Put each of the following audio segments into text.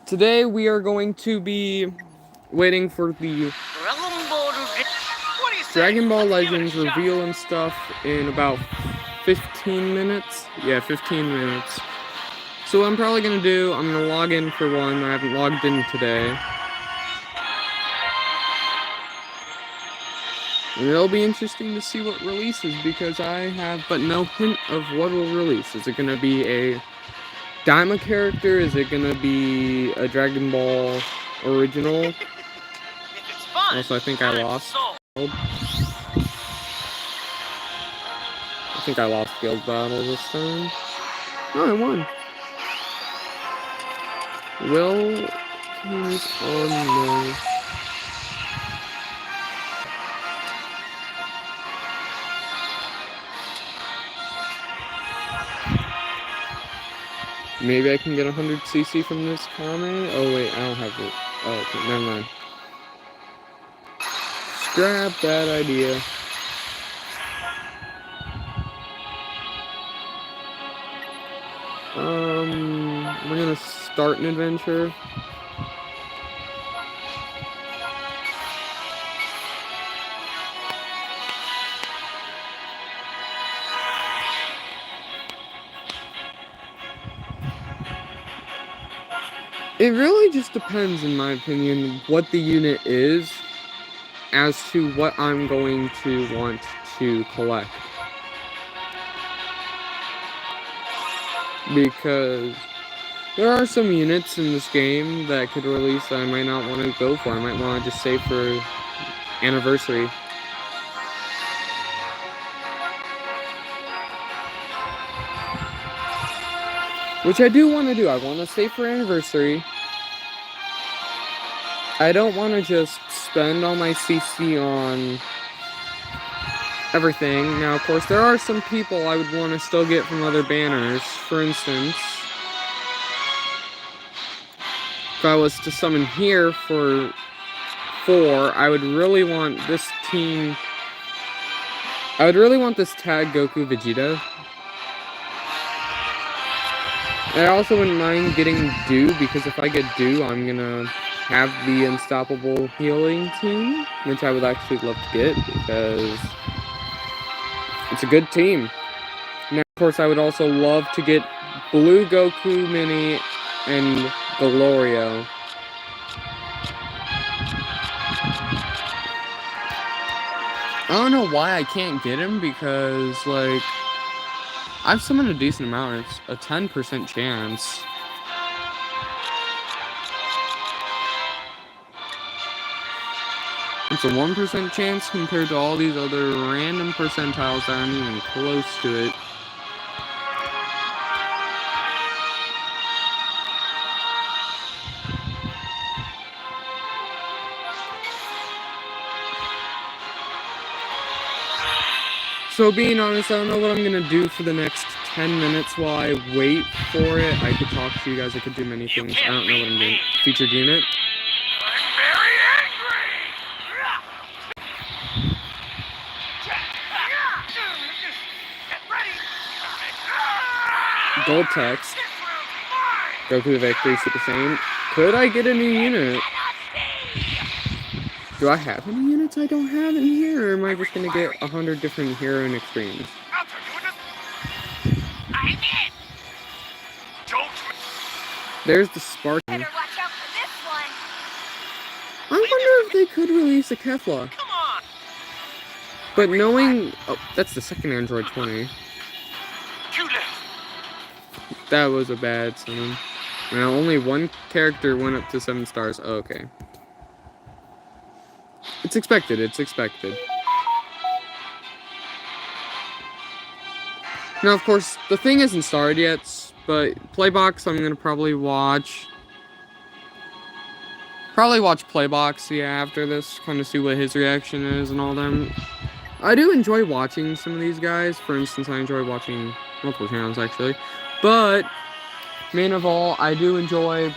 Today we are going to be waiting for the Dragon Ball Legends reveal and stuff in about 15 minutes. Yeah, 15 minutes. So what I'm probably going to do, I'm going to log in for one. I haven't logged in today. And it'll be interesting to see what releases because I have but no hint of what will release. Is it going to be a Daima character? Is it going to be a Dragon Ball original? Also, I think I lost. I think I lost Guild Battle this time. Oh, I won. Will Kings on no. Maybe I can get 100 CC from this comment. Oh wait, I don't have it. Oh, okay, never mind. Scrap that idea. We're gonna start an adventure. It really just depends, in my opinion, what the unit is as to what I'm going to want to collect. Because there are some units in this game that could release that I might not want to go for. I might want to just save for Anniversary. Which I do want to do. I want to save for Anniversary. I don't want to just spend all my CC on everything. Now, of course, there are some people I would want to still get from other banners. For instance, if I was to summon here for 4, I would really want this team. I would really want this tag Goku Vegeta. I also wouldn't mind getting Do, because if I get Do, I'm gonna have the Unstoppable Healing team, which I would actually love to get, because it's a good team. Now, of course, I would also love to get Blue Goku Mini and Glorio. I don't know why I can't get him, because, like, I've summoned a decent amount. It's a 10% chance. It's a 1% chance compared to all these other random percentiles that aren't even close to it. So being honest, I don't know what I'm gonna do for the next 10 minutes while I wait for it. I could talk to you guys, I could do many things. I don't know what I'm doing. Featured unit. I'm very angry! Gold text. Goku Victory Super Saiyan. Could I get a new unit? Do I have any units I don't have in here, or am I just gonna get 100 different Hero and Extremes? There's the Spartan. Better watch out for this one. I wonder if they could release a Kefla. Come on. But knowing... Oh, that's the second Android 20. That was a bad summon. Now, only one character went up to 7 stars. Oh, okay. It's expected, it's expected. Now, of course, the thing isn't started yet, but Playbox I'm gonna probably watch. Probably watch Playbox, yeah, after this, kind of see what his reaction is and all that. I do enjoy watching some of these guys. For instance, I enjoy watching multiple channels, actually. But, main of all, I do enjoy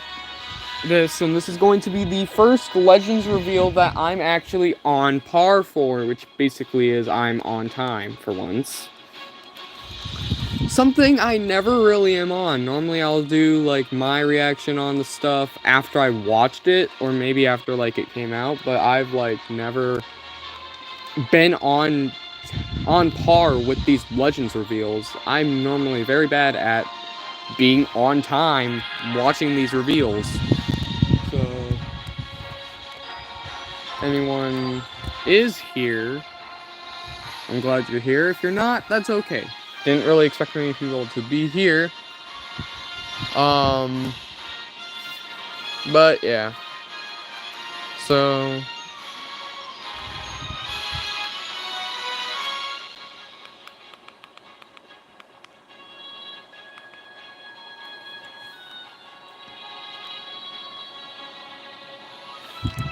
this, and this is going to be the first Legends reveal that I'm actually on par for, which basically is I'm on time for once. something I never really am on. Normally I'll do like my reaction on the stuff after I watched it, or maybe after like it came out, but I've like never been on par with these Legends reveals. I'm normally very bad at being on time watching these reveals. So anyone is here, I'm glad you're here. If you're not, that's okay. Didn't really expect many people to be here. But yeah. So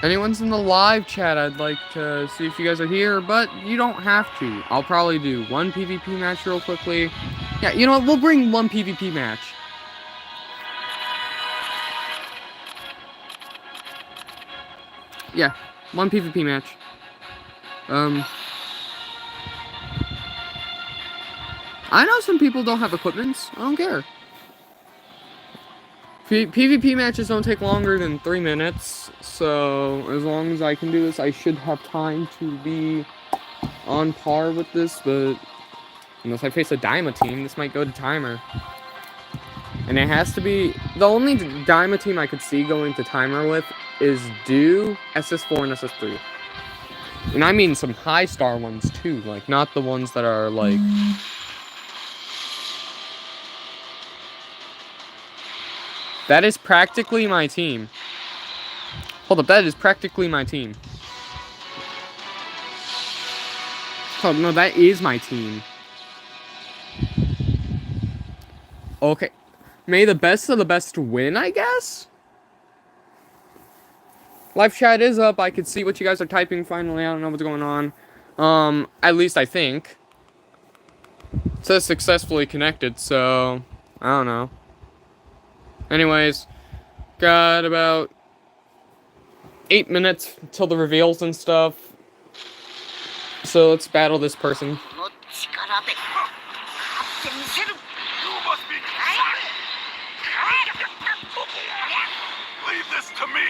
anyone's in the live chat, I'd like to see if you guys are here, but you don't have to. I'll probably do one PvP match real quickly. Yeah, you know what? We'll bring one PvP match. Yeah, one PvP match. I know some people don't have equipments. I don't care. PvP matches don't take longer than 3 minutes, so as long as I can do this, I should have time to be on par with this, but unless I face a Daima team, this might go to timer. And it has to be... The only Daima team I could see going to timer with is Do, SS4, and SS3. And I mean some high star ones too, like not the ones that are like... That is practically my team. Hold up, that is practically my team. Oh, no, that is my team. Okay. May the best of the best win, I guess? Live chat is up. I can see what you guys are typing finally. I don't know what's going on. At least I think. It says successfully connected, so... I don't know. Anyways, got about 8 minutes till the reveals and stuff. So let's battle this person. Leave this to me.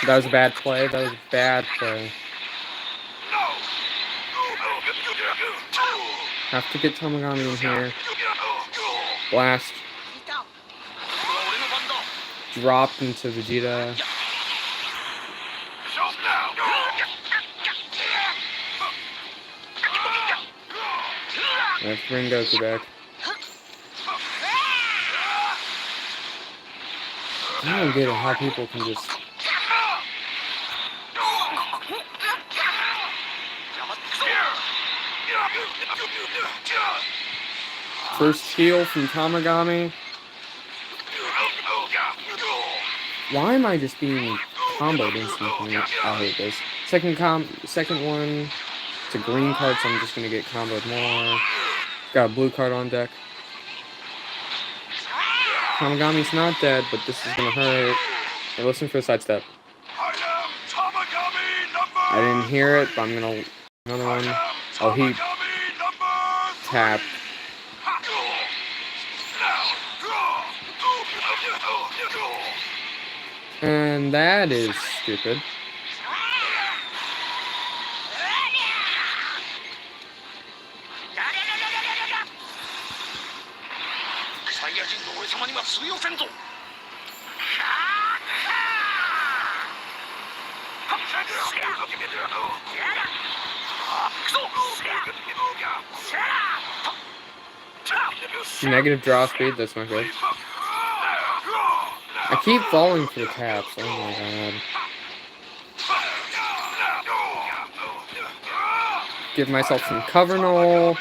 That was a bad play. That was a bad play. Have to get Tamagami in here. Blast. Dropped into Vegeta. Let's bring Goku back. I don't get it how people can just... First heal from Tamagami. Why am I just being comboed instantly? I hate this. Second one. It's a green card, so I'm just gonna get comboed more. Got a blue card on deck. Tamagami's not dead, but this is gonna hurt. Hey, listen for a sidestep. I didn't hear it, but I'm gonna... Another one. Oh, he... tapped. And that is stupid. Negative draw speed, that's not good. I keep falling for the taps, oh my god. Give myself some cover null.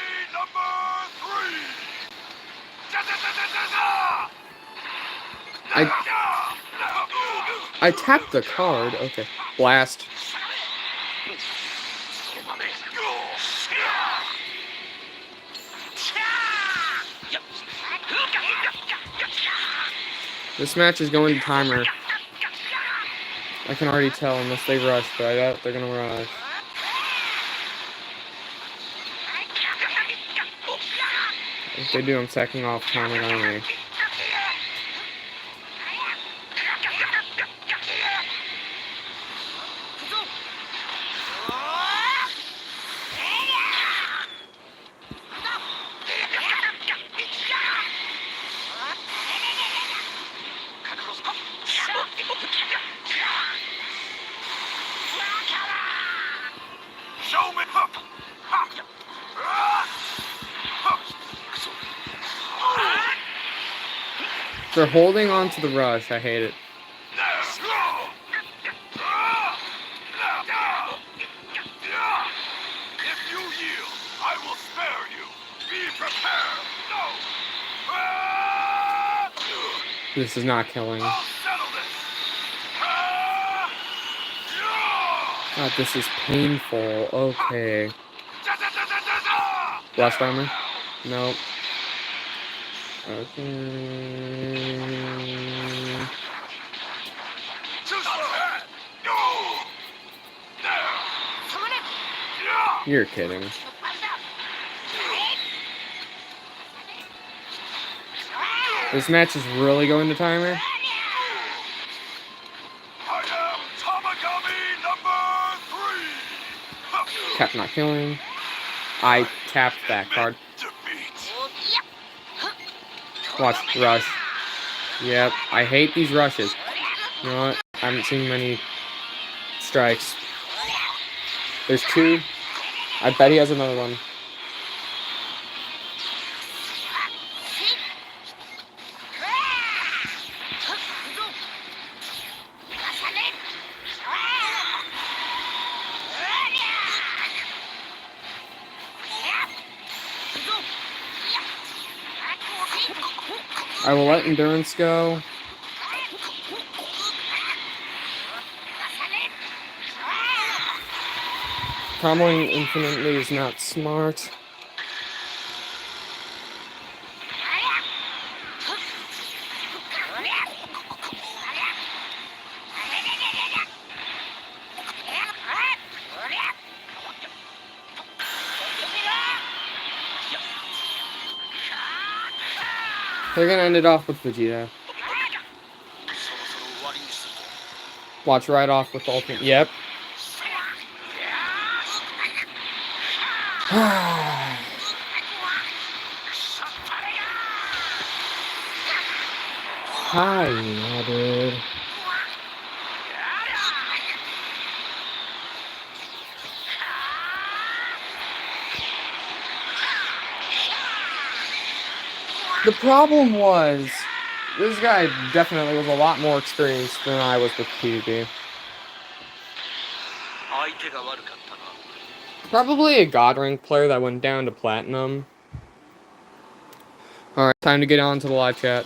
I tapped the card. Okay. Blast. This match is going to timer. I can already tell unless they rush, but I doubt they're gonna rush. If they do, I'm sacking off timer only. They're holding on to the rush. I hate it. If you yield, I will spare you. Be prepared. No. This is not killing. I'll settle this. God, this is painful. Okay. Blast armor? Nope. Okay. You're kidding. This match is really going to timer? I am Tamagami number 3. Tap not killing. I tapped that card. Watch rush. Yep, I hate these rushes. You know what? I haven't seen many strikes. There's 2. I bet he has another one. I will let endurance go. Comboing infinitely is not smart. They're gonna end it off with Vegeta. Watch right off with ultimate. Yep. Hi, dude. The problem was, this guy definitely was a lot more experienced than I was with PvP. Probably a God rank player that went down to Platinum. Alright, time to get on to the live chat.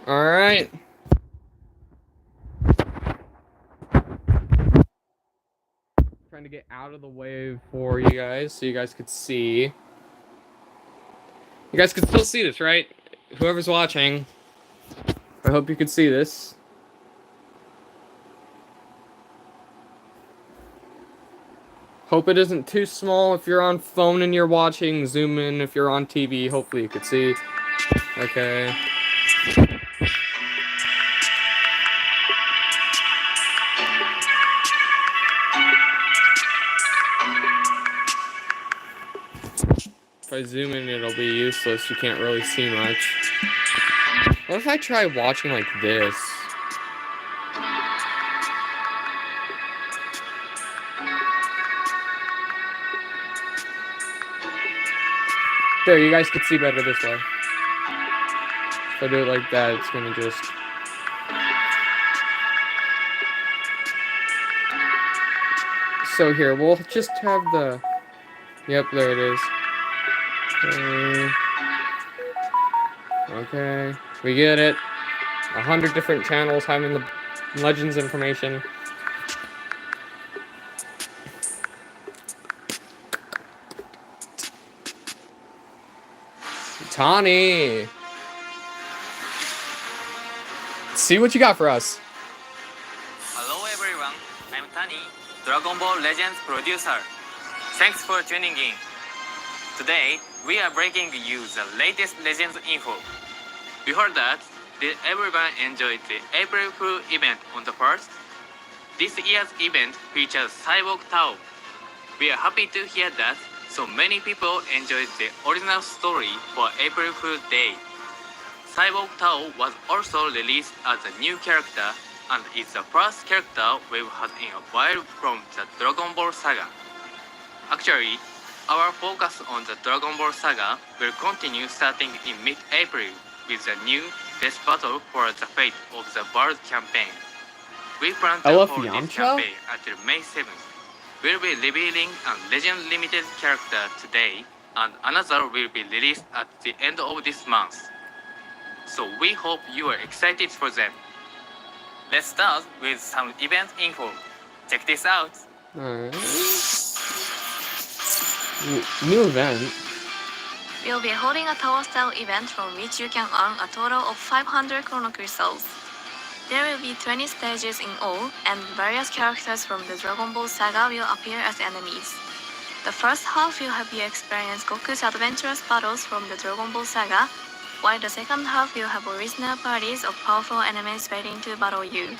Alright. Trying to get out of the way for you guys so you guys could see. You guys could still see this, right? Whoever's watching. I hope you could see this. Hope it isn't too small if you're on phone and you're watching. Zoom in if you're on TV. Hopefully you could see. Okay. If I zoom in, it'll be useless. You can't really see much. What if I try watching like this? There, you guys could see better this way. If I do it like that, it's gonna just... So here, we'll just have the... Yep, there it is. Okay, we get it. 100 different channels having the Legends information. Tani! See what you got for us. Hello everyone, I'm Tani, Dragon Ball Legends producer. Thanks for tuning in. Today, we are bringing you the latest Legends info. We heard that did everyone enjoy the April Fool event on the 1st? This year's event features Cyborg Tao. We are happy to hear that so many people enjoyed the original story for April Fool's Day. Cyborg Tao was also released as a new character and is the first character we've had in a while from the Dragon Ball Saga. Actually, our focus on the Dragon Ball Saga will continue starting in mid-April with the new Death Battle for the Fate of the World campaign. We plan I to love hold this Yamcha. campaign until May 7th. We'll be revealing a Legend Limited character today, and another will be released at the end of this month. So we hope you are excited for them. Let's start with some event info. Check this out. Alright. New event. We'll be holding a tower style event from which you can earn a total of 500 Chrono Crystals. There will be 20 stages in all, and various characters from the Dragon Ball Saga will appear as enemies. The first half will have you experience Goku's adventurous battles from the Dragon Ball Saga, while the second half will have original parties of powerful enemies waiting to battle you.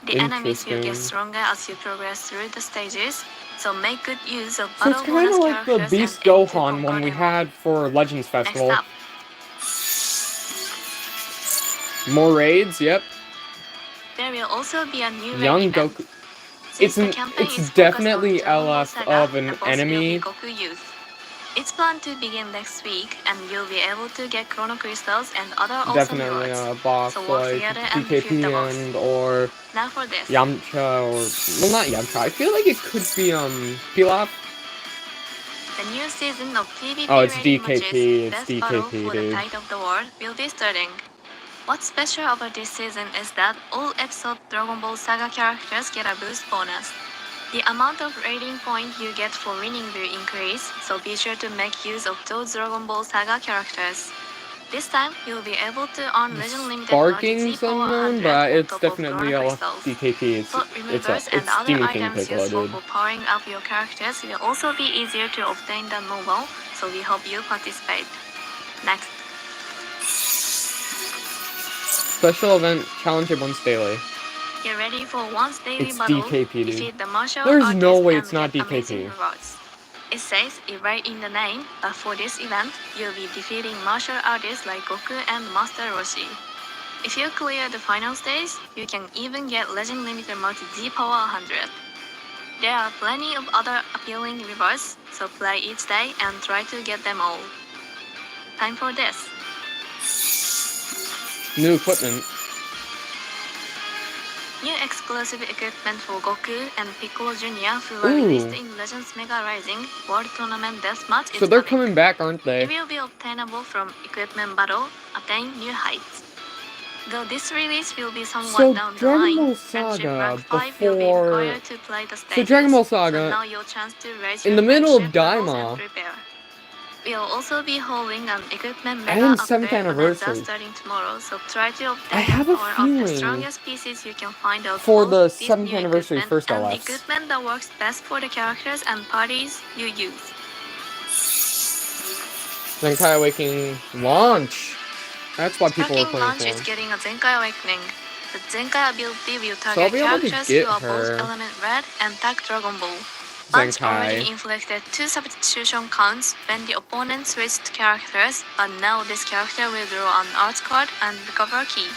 The enemies will get Interesting. stronger as you progress through the stages, so make good use of So it's battle kind bonus of like the characters Beast and aim to Gohan one conquer we them all. had for Legends Next Festival. up, More raids, yep. there will also be a new Young raid event. Goku. Since the It's campaign it's is focused definitely on Dragon Ball LF Saga, of an the boss will enemy. be Goku Youth. It's planned to begin next week, and you'll be able to get Chrono Crystals and other awesome Definitely rewards. a boss So work like together and defeat DKP the boss. and or Now for this. Yamcha or well not Yamcha. I feel like it could be Pilaf. The new season of PvP Oh, it's raiding DKP, matches, it's Death Battle DKP, for the dude. Tide of the World, will be starting. What's special about this season is that all episode Dragon Ball Saga characters get a boost bonus. The amount of rating point you get for winning will increase, so be sure to make use of those Dragon Ball Saga characters. This time, you'll be able to earn Legend Limited Sparking's Power unknown, 100 but on it's top of definitely Chrono LF Crystals. DKP. Slot removers and It's other Steamy King items Piccolo, useful dude. for powering up your characters will also be easier to obtain than normal, so we hope you participate. Next, Special event challenge once daily. get ready for once daily It's battle. DKP, dude. Defeat the martial There's artist no way and it's not get amazing DKP. rewards. It says it right in the name, but for this event, you'll be defeating martial artists like Goku and Master Roshi. If you clear the final stage, you can even get Legend Limited Multi Z Power 100. There are plenty of other appealing rewards, so play each day and try to get them all. Time for this. New equipment. New exclusive equipment for Goku and Piccolo Jr. who were Ooh. released in Legends Mega Rising World Tournament Deathmatch So is they're coming. coming back, aren't It they? will be obtainable from Equipment Battle, Attain New Heights. Though this release will be somewhat So down the Dragon line, Ball Friendship Saga Rank 5 will be before. required to play the stages. Dragon Ball So Saga, now your chance to raise in your the middle of friendship levels Daima. and prepare. We'll also be holding an Equipment And Mega 7th upgrade anniversary. bonanza starting tomorrow, so try to obtain I have a power of the feeling strongest pieces you can find out for both the this 7th new anniversary equipment first and LS. equipment that works best for the characters and parties you use. Zenkai Awakening launch. That's why people are Sparking playing Launch for. is getting a Zenkai Awakening. The Zenkai ability will So I'll target be able to characters get who are both her Element Red and Tag Dragon Ball. Launch already Zenkai. inflicted 2 substitution counts when the opponent switched characters, but now this character will draw an art card and recover a key.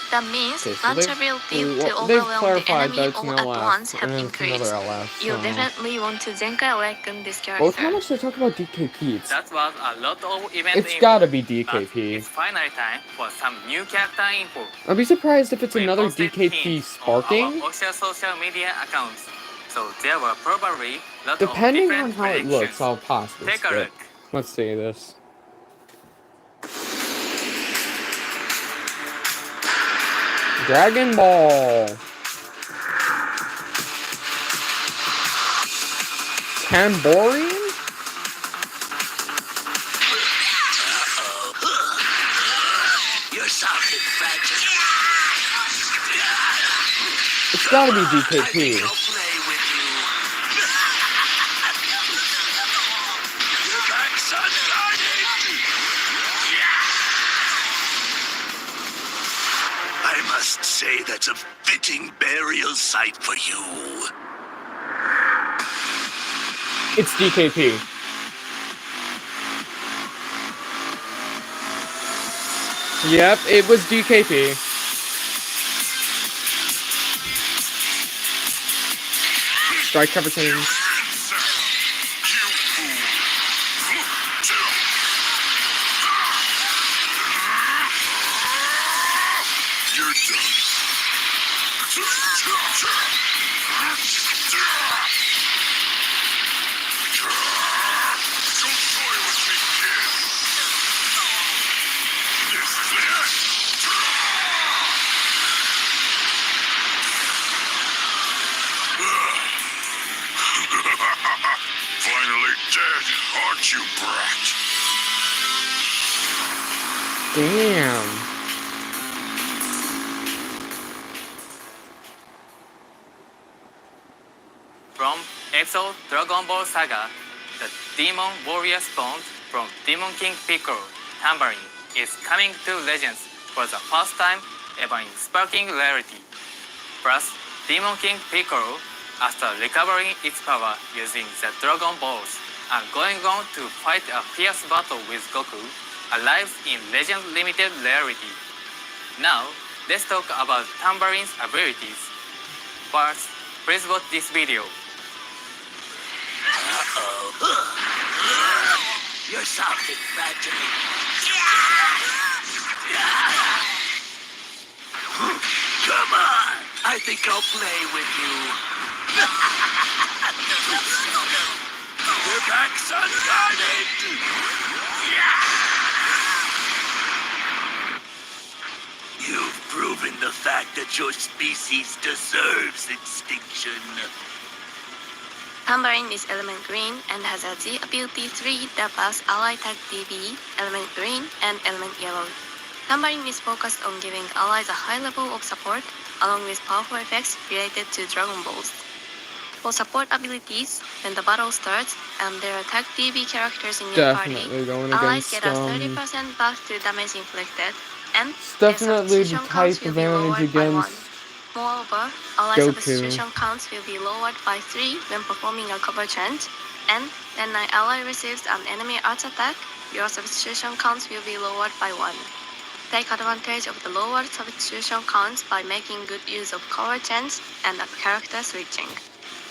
That means Okay, so launch they've- ability to well, they've overwhelm the clarified enemy that's an all at LF, once have and it's increased. another LF. You'll So. definitely want to Zenkai Reckon this Well, character. how much did I talk about DKP? That was a lot of event It's info. gotta be But DKP. it's finally time for some new character info. I'd be surprised if it's We another posted DKP hints on sparking. our official social media accounts, so there were probably lot Depending of on different how it looks, predictions. I'll possibly Take a skip. look. Let's see this. Dragon Ball. Tamborian? You're something fragile. It's gotta be I think DKP. I'll play with you. Your back's unguarded. I must say that's a fitting burial site for you. It's DKP. Yep, it was DKP. Strike cover change. You're done. Don't toy with me, kid. This Finally dead, aren't you, brat? Damn. From episode Dragon Ball Saga, the Demon Warrior spawned from Demon King Piccolo, Tambourine, is coming to Legends for the first time ever in Sparking Rarity. Plus, Demon King Piccolo, after recovering its power using the Dragon Balls and going on to fight a fierce battle with Goku, arrives in Legends Limited Rarity. Now, let's talk about Tambourine's abilities. First, please watch this video. You're something fragile. Come on! I think I'll play with you. Your back's unguarded! You've proven the fact that your species deserves extinction. Tambourine is element green and has a Z ability 3 that buffs ally tag DB, element green, and element yellow. Tambourine is focused on giving allies a high level of support, along with powerful effects related to Dragon Balls. For support abilities, when the battle starts and there are tag DB characters in your party, Definitely going allies against get a 30% buff to damage inflicted, and it's their definitely the substitution counts type will of be lowered damage by against 1. Moreover, allies Goku. substitution counts will be lowered by 3 when performing a cover chant, and when an ally receives an enemy arts attack, your substitution counts will be lowered by 1. Take advantage of the lowered substitution counts by making good use of cover chants and character switching.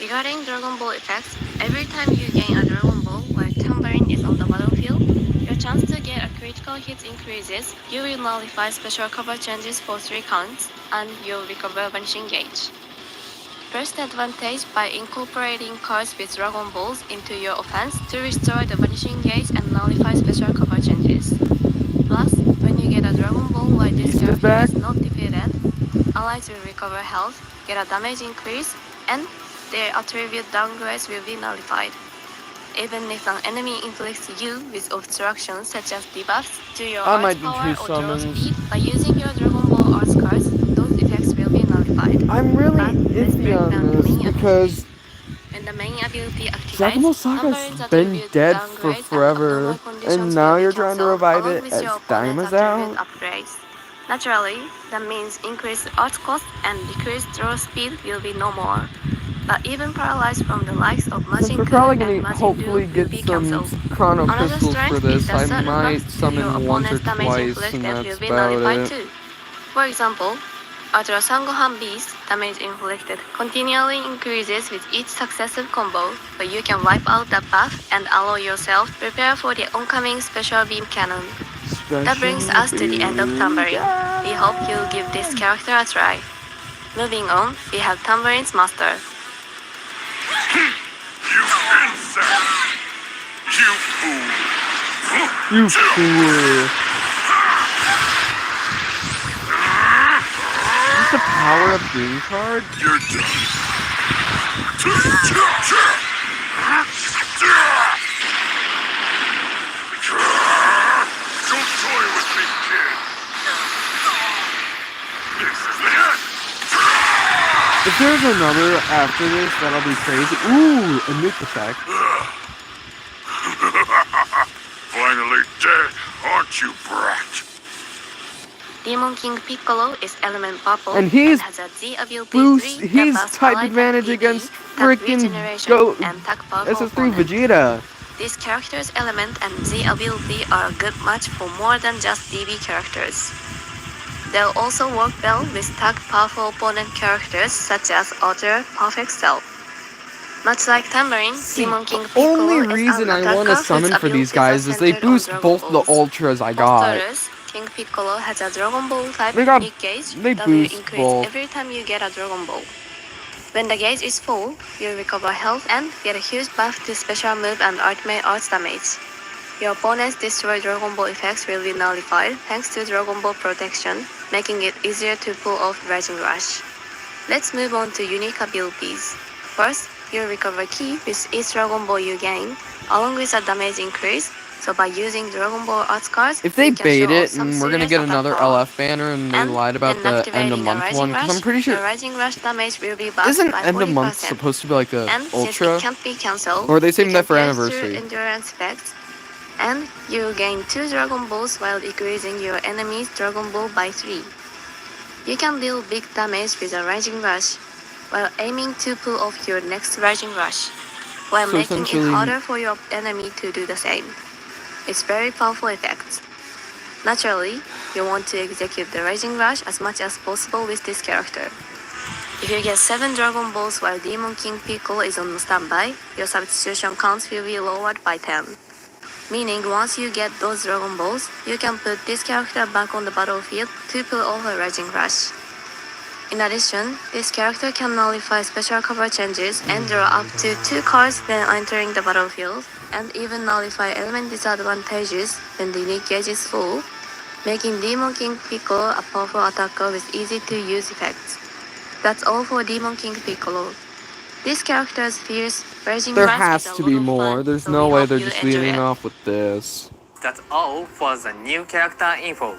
Regarding Dragon Ball effects, every time you gain a Dragon Ball while Tambourine is on the battlefield, your chance to get a critical hit increases. You will nullify special cover changes for 3 counts, and you'll recover Vanishing Gauge. First advantage by incorporating cards with Dragon Balls into your offense to restore the Vanishing Gauge and nullify special cover changes. Plus, when you get a Dragon Ball while this He's character back. is not defeated, allies will recover health, get a damage increase, and their attribute downgrades will be nullified. Even if an enemy inflicts you with obstructions such as debuffs to your I arts might do power 2 or draw summons. speed, by using your Dragon Ball arts cards, those effects will be nullified. I'm really But let's iffy break on down the this main because When the main ability activates, Dragon Ball Saga's Tambourine's been attribute dead for downgrades and forever, abnormal conditions and now will be you're trying to cancelled, revive along it with as your opponent's Daima's attribute out? upgrades. Naturally, that means increased art cost and decreased draw speed will be no more. But even paralyzed from the likes of Since Majin we're Buu probably and gonna Majin hopefully Buu will get be some cancelled. Chrono Another Crystals strength for is this, that I certain might buffs to your summon once or opponent's damage twice, inflicted and will that's be about nullified it. too. For example, Ultra Sangohan Beast damage inflicted continually increases with each successive combo, but you can wipe out the path and allow yourself to prepare for the oncoming Special Beam Cannon. That brings us to the end of Tambourine. We hope you'll give this character a try. Moving on, we have Tambourine's Master. You insect! You fool! You fool. Is this a power-up game card? You're done. Don't toy with me, kid. This is the end. If there's another after this, that'll be crazy. Ooh, a nuke effect. Finally dead, aren't you, brat? Demon King Piccolo is element purple And he's has a Z ability Boost, 3 he's that buffs type allied advantage PV, against attack freaking regeneration, Go and attack powerful SS3 opponent. Vegeta. This character's element and Z ability are a good match for more than just DB characters. They'll also work well with tag powerful opponent characters such as Ultra Perfect Cell. Much like Tambourine, Demon King Piccolo Only is reason an I want to attacker summon whose for these abilities are guys is they centered on boost Dragon both the Balls. ultras I For got. starters, King Piccolo has a Dragon Ball type They got- unique gauge they that will boost increase both. every time you get a Dragon Ball. When the gauge is full, you recover health and get a huge buff to special move and ultimate arts damage. Your opponent's destroy Dragon Ball effects will be nullified thanks to Dragon Ball protection, making it easier to pull off Rising Rush. Let's move on to unique abilities. First, you recover ki with each Dragon Ball you gain, along with a damage increase. So by using Dragon Ball arts cards, If they you can bait show off it some and we're gonna serious get attack another power. LF banner and they And lied about when the end of activating a month Rising one, because Rush, I'm pretty the sure Rising Rush damage will be buffed isn't by end of month 40%. supposed to be like a And since ultra? it can't be cancelled, Or are they saving you that for can pass through anniversary? endurance effects, and you gain 2 Dragon Balls while increasing your enemy's Dragon Ball by 3. You can deal big damage with a Rising Rush, while aiming to pull off your next Rising Rush, while So making it essentially- harder for your enemy to do the same. It's very powerful effect. Naturally, you want to execute the Rising Rush as much as possible with this character. If you get 7 Dragon Balls while Demon King Piccolo is on standby, your substitution counts will be lowered by 10. Meaning once you get those Dragon Balls, you can put this character back on the battlefield to pull off a Rising Rush. In addition, this character can nullify special cover changes and draw up to 2 cards when entering the battlefield, and even nullify element disadvantages when the unique gauge is full, making Demon King Piccolo a powerful attacker with easy to use effects. That's all for Demon King Piccolo. This character's fierce Rising There Rush has is a to lot be of more. fun, There's so no we way hope they're you just enjoy leading it. off with this. That's all for the new character info.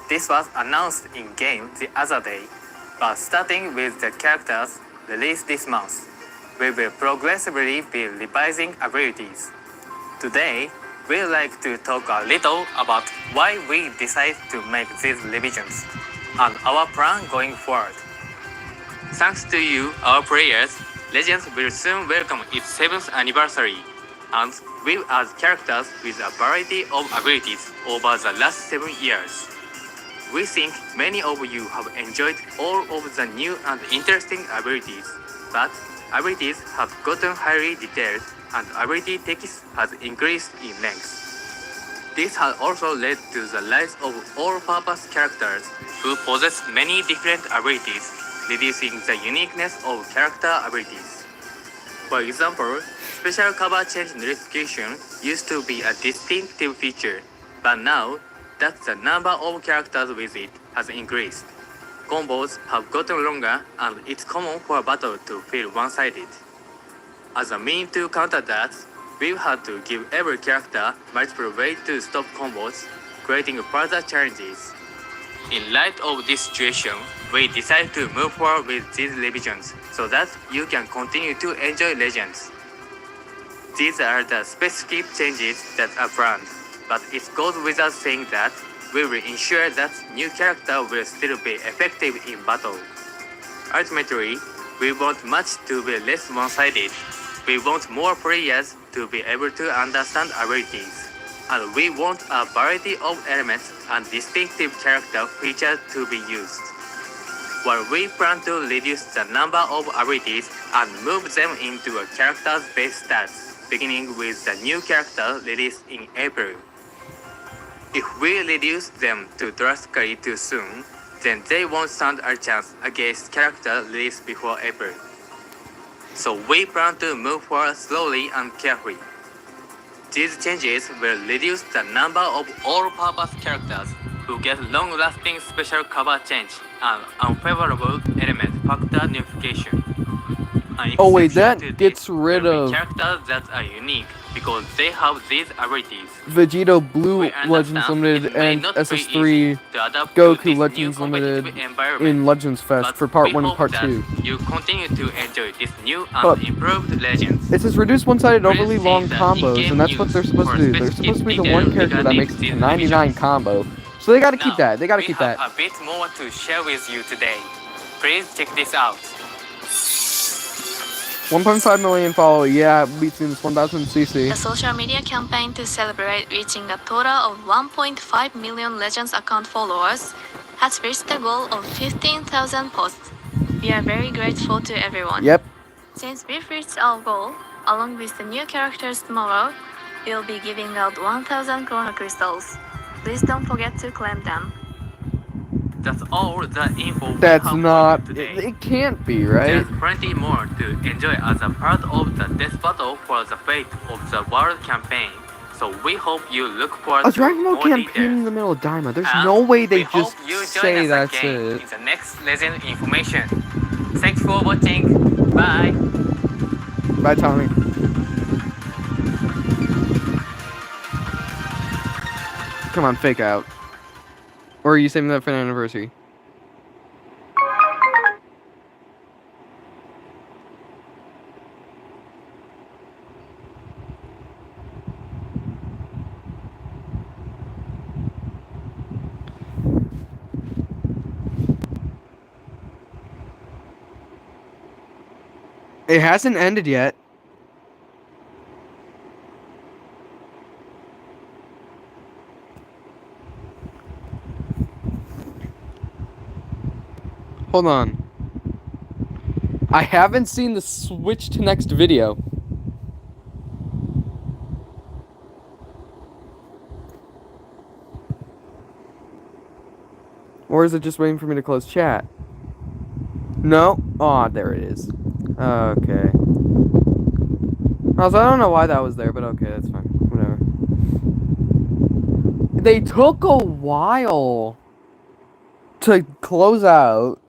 This was announced in-game the other day, but starting with the characters released this month, we will progressively be revising abilities. Today, we'd like to talk a little about why we decided to make these revisions, and our plan going forward. Thanks to you, our players, Legends will soon welcome its 7th anniversary, and we've added characters with a variety of abilities over the last 7 years. We think many of you have enjoyed all of the new and interesting abilities, but abilities have gotten highly detailed and ability text has increased in length. This has also led to the rise of all-purpose characters who possess many different abilities, reducing the uniqueness of character abilities. For example, special cover change notification used to be a distinctive feature, but now that the number of characters with it has increased, combos have gotten longer and it's common for a battle to feel one-sided. As a mean to counter that, we've had to give every character multiple ways to stop combos, creating further challenges. In light of this situation, we decided to move forward with these revisions so that you can continue to enjoy Legends. These are the specific changes that are planned, but it goes without saying that we will ensure that new character will still be effective in battle. Ultimately, we want match to be less one-sided. We want more players to be able to understand abilities. and we want a variety of elements and distinctive character features to be used. While we plan to reduce the number of abilities and move them into a character's base stats, beginning with the new character released in April. If we reduce them too drastically too soon, then they won't stand a chance against character released before April. So we plan to move forward slowly and carefully. These changes will reduce the number of all-purpose characters who get long-lasting special cover change and unfavorable element factor notification. An Oh wait, exception to that this gets rid will be of characters that are unique because they have these abilities. Vegito Blue We Legends understand Limited it may and not be easy SS3 to adapt to Goku this new Legends competitive Limited environment, in Legends Fest but for Part we 1 and hope Part that 2. you continue to enjoy this new But and improved Legends. it says reduce one-sided Please overly see long the combos, in-game and that's what they're news supposed for to do. They're specific supposed to be the detail one character that regarding makes it these to 99 revisions. combo. So they gotta keep Now, that. They gotta we keep have that. a bit more to share with you today. Please check this out. 1.5 million follow. Yeah, between this 1000 The CC. social media campaign to celebrate reaching a total of 1.5 million Legends account followers has reached the goal of 15,000 posts. We are very grateful to everyone. Yep. Since we've reached our goal, along with the new characters tomorrow, we'll be giving out 1,000 Chrono Crystals. Please don't forget to claim them. That's all the info we That's have not. for you It, today. it can't be, right? There's plenty more to enjoy as a part of the Death Battle for the Fate of the World campaign. So we hope you look forward A to Dragon Ball more campaign details. in the middle of Daima. There's And no way they we hope just you join say us that's again it. in the next Legend information. Thanks for watching. Bye. Bye, Tommy. Come on, fake out. Or are you saving that for an anniversary? It hasn't ended yet. Hold on. I haven't seen the switch to next video. Or is it just waiting for me to close chat? No? Aw, there it is. Okay. Also, I don't know why that was there, but okay, that's fine. Whatever. They took a while to close out.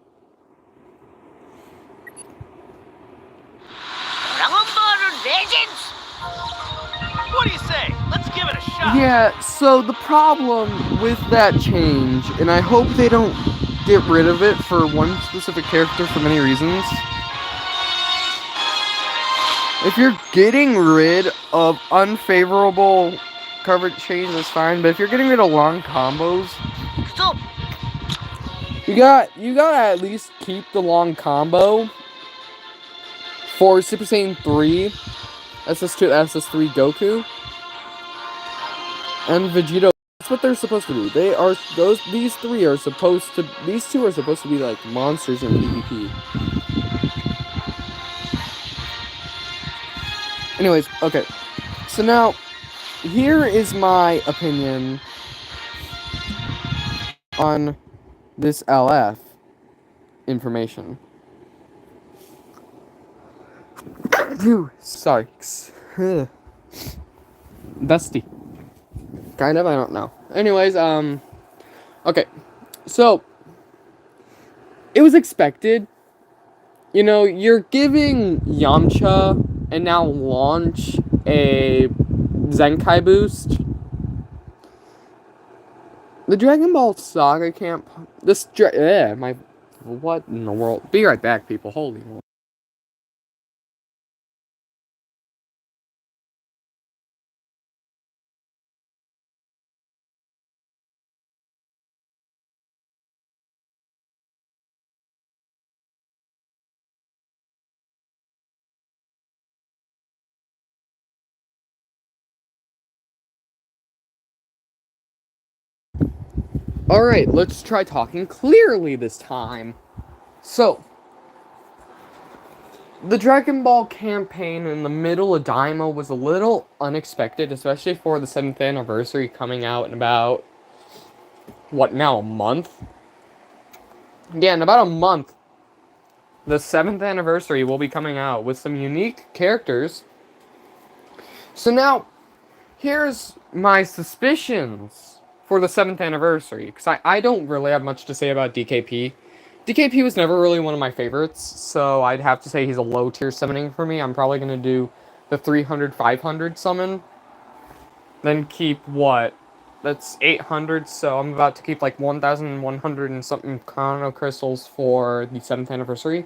Dragon Ball Legends! What do you say? Let's give it a shot. Yeah, so the problem with that change, and I hope they don't get rid of it for one specific character for many reasons. If you're getting rid of unfavorable coverage change, that's fine. But if you're getting rid of long combos, Stop! you gotta at least keep the long combo for Super Saiyan 3, SS2, SS3 Goku, and Vegito. That's what they're supposed to do. These two are supposed to be like monsters in PvP. Anyways, okay. So now, here is my opinion on this LF information. Sorry. Dusty. Kind of, I don't know. Anyways, okay. So, it was expected. You know, you're giving Yamcha and now launch a Zenkai boost. The Dragon Ball Saga camp. What in the world? Be right back, people. Holy moly. Alright, let's try talking clearly this time. So, the Dragon Ball campaign in the middle of Daima was a little unexpected, especially for the 7th anniversary coming out in about, what now, a month? Yeah, in about a month, the 7th anniversary will be coming out with some unique characters. So now, here's my suspicions for the 7th anniversary, because I don't really have much to say about DKP. DKP was never really one of my favorites, so I'd have to say he's a low tier summoning for me. I'm probably going to do the 300, 500 summon. Then keep what? That's 800, so I'm about to keep like 1,100 and something Chrono Crystals for the 7th anniversary.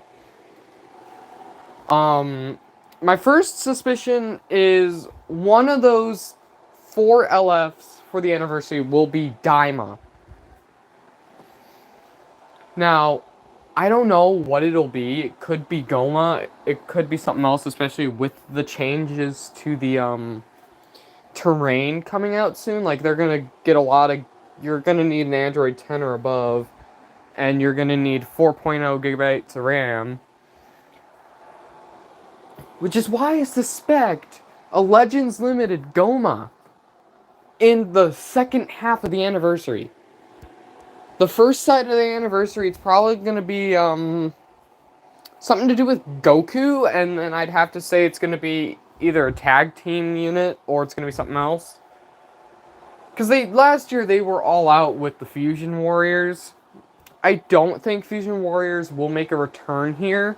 My first suspicion is one of those 4 LFs for the anniversary will be Daima. Now, I don't know what it'll be. It could be Goma. It could be something else, especially with the changes to the terrain coming out soon. Like, they're gonna get a lot of... You're gonna need an Android 10 or above, and you're gonna need 4.0 gigabytes of RAM. Which is why I suspect a Legends Limited Goma in the second half of the anniversary. The first side of the anniversary, it's probably going to be something to do with Goku, and then I'd have to say it's going to be either a tag team unit or it's going to be something else. Because last year they were all out with the Fusion Warriors. I don't think Fusion Warriors will make a return here.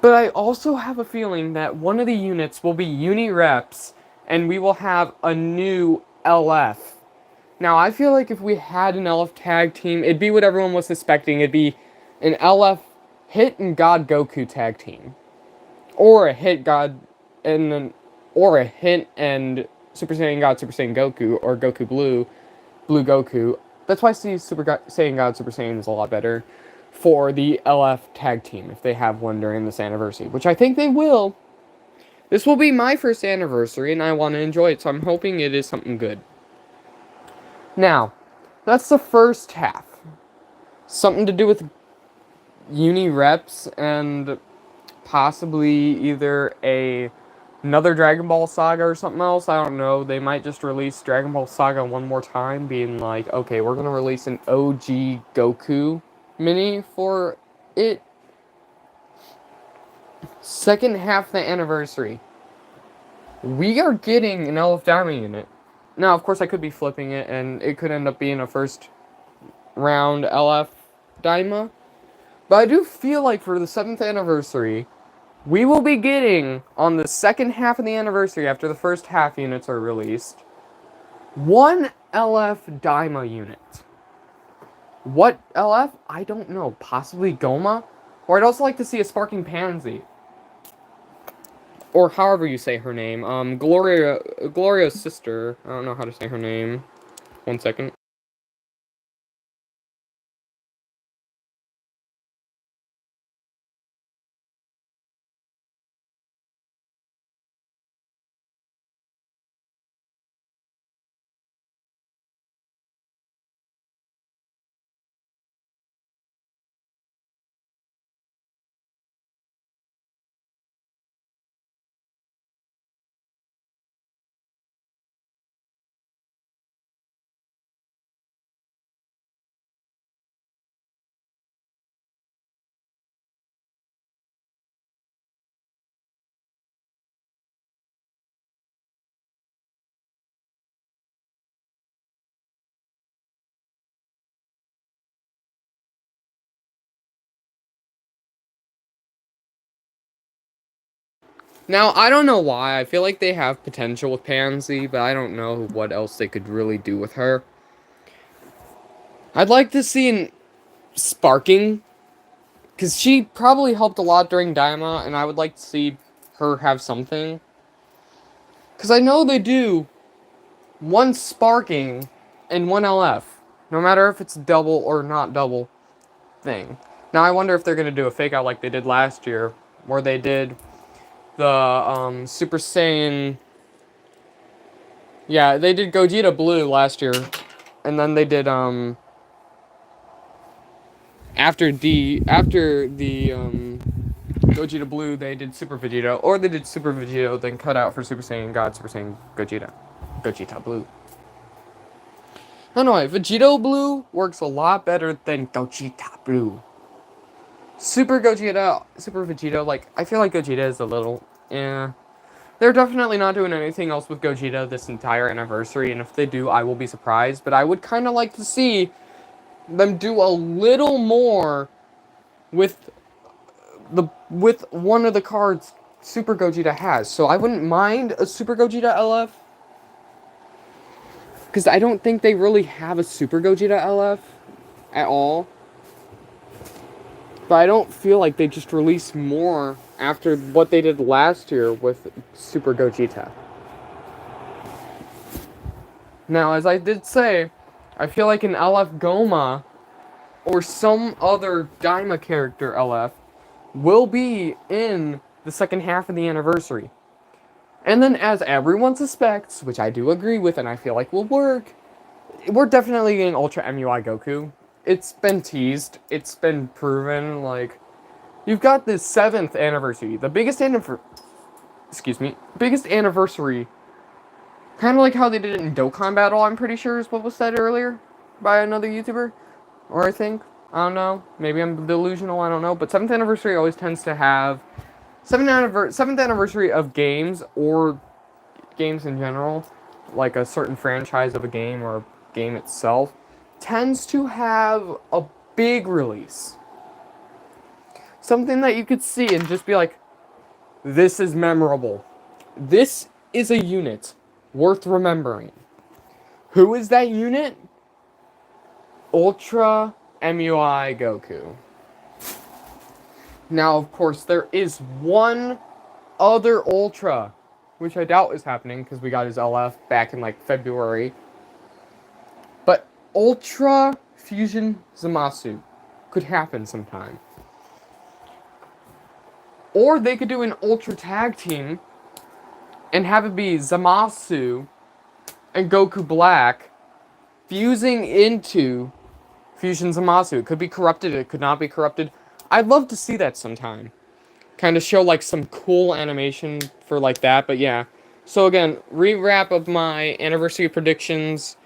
But I also have a feeling that one of the units will be Uni-Reps, and we will have a new LF. Now, I feel like if we had an LF tag team, it'd be what everyone was suspecting. It'd be an LF Hit and God Goku tag team. Or a Hit God and or a Hit and Super Saiyan God Super Saiyan Goku, or Goku Blue Goku. That's why I see Saiyan God Super Saiyan is a lot better for the LF tag team if they have one during this anniversary, which I think they will. This will be my first anniversary and I want to enjoy it, so I'm hoping it is something good. Now, that's the first half. Something to do with Uni-Reps and possibly either another Dragon Ball Saga or something else. I don't know. They might just release Dragon Ball Saga one more time, being like, okay, we're going to release an OG Goku mini for it. Second half of the anniversary, we are getting an LF Daima unit. Now, of course, I could be flipping it, and it could end up being a first round LF Daima. But I do feel like for the 7th anniversary, we will be getting, on the second half of the anniversary, after the first half units are released, one LF Daima unit. What LF? I don't know. Possibly Goma? Or I'd also like to see a Sparking Pansy. Or however you say her name. Gloria's sister. I don't know how to say her name. 1 second. Now, I don't know why. I feel like they have potential with Pansy, but I don't know what else they could really do with her. I'd like to see an Sparking, because she probably helped a lot during Daima, and I would like to see her have something. Because I know they do one Sparking and one LF, no matter if it's double or not double thing. Now, I wonder if they're going to do a fake out like they did last year, where they did the Super Saiyan... Yeah, they did Gogeta Blue last year, and then they did after the Gogeta Blue, they did Super Vegito, or they did Super Vegito, then cut out for Super Saiyan God, Super Saiyan Gogeta Blue. I don't know, Vegito Blue works a lot better than Gogeta Blue. Super Vegito, like, I feel like Gogeta is a little, yeah. They're definitely not doing anything else with Gogeta this entire anniversary, and if they do, I will be surprised, but I would kind of like to see them do a little more with one of the cards Super Gogeta has. So I wouldn't mind a Super Gogeta LF, because I don't think they really have a Super Gogeta LF at all. But I don't feel like they just released more after what they did last year with Super Gogeta. Now, as I did say, I feel like an LF Goma or some other Daima character LF will be in the second half of the anniversary. And then, as everyone suspects, which I do agree with and I feel like will work, we're definitely getting Ultra MUI Goku. It's been teased. It's been proven. Like, you've got the 7th anniversary. The biggest anniversary. Kind of like how they did it in Dokkan Battle, I'm pretty sure is what was said earlier by another YouTuber. Or I think. I don't know. Maybe I'm delusional, I don't know. But 7th anniversary always tends to have 7th anniversary of games, or games in general, like a certain franchise of a game or a game itself, tends to have a big release. Something that you could see and just be like, this is memorable. This is a unit worth remembering. Who is that unit? Ultra MUI Goku. Now, of course, there is one other Ultra, which I doubt is happening because we got his LF back in like February. But Ultra Fusion Zamasu could happen sometime. Or they could do an Ultra Tag Team and have it be Zamasu and Goku Black fusing into Fusion Zamasu. It could be corrupted, it could not be corrupted. I'd love to see that sometime. Kind of show like some cool animation for like that, but yeah. So again, re-wrap of my anniversary predictions,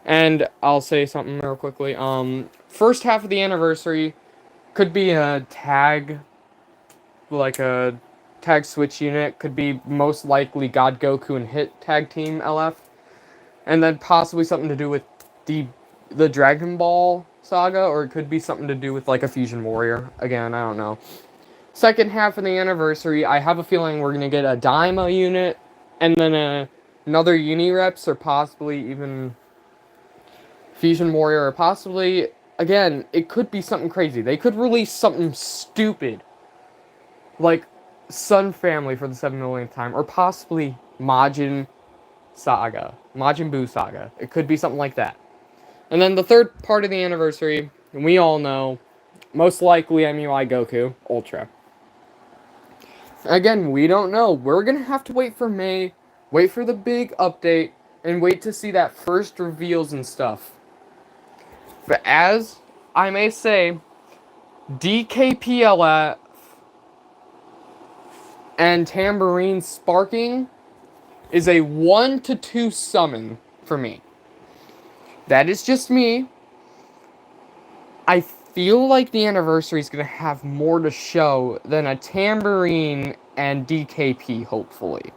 and I'll say something real quickly. First half of the anniversary could be a tag, like a tag switch unit. Could be most likely God Goku and Hit Tag Team LF. And then possibly something to do with the Dragon Ball saga, or it could be something to do with like a Fusion Warrior. Again, I don't know. Second half of the anniversary, I have a feeling we're gonna get a Daima unit, and then another Unireps, or possibly even Fusion Warrior, or possibly, again, it could be something crazy. They could release something stupid, like Sun Family for the 7 millionth time, or possibly Majin Buu Saga. It could be something like that. And then the third part of the anniversary, and we all know, most likely MUI Goku, Ultra. Again, we don't know. We're going to have to wait for May, wait for the big update, and wait to see that first reveals and stuff. But as I may say, DKPLF and Tambourine Sparking is a 1 to 2 summon for me. That is just me. I feel like the anniversary is going to have more to show than a Tambourine and DKP, hopefully.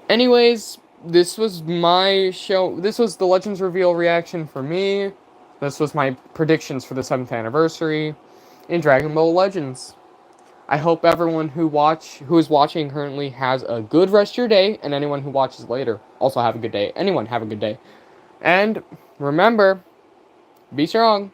Anyways, this was my show. This was the Legends reveal reaction for me. This was my predictions for the 7th anniversary in Dragon Ball Legends. I hope everyone who is watching currently has a good rest of your day, and anyone who watches later also have a good day. Anyone have a good day. And remember, be strong.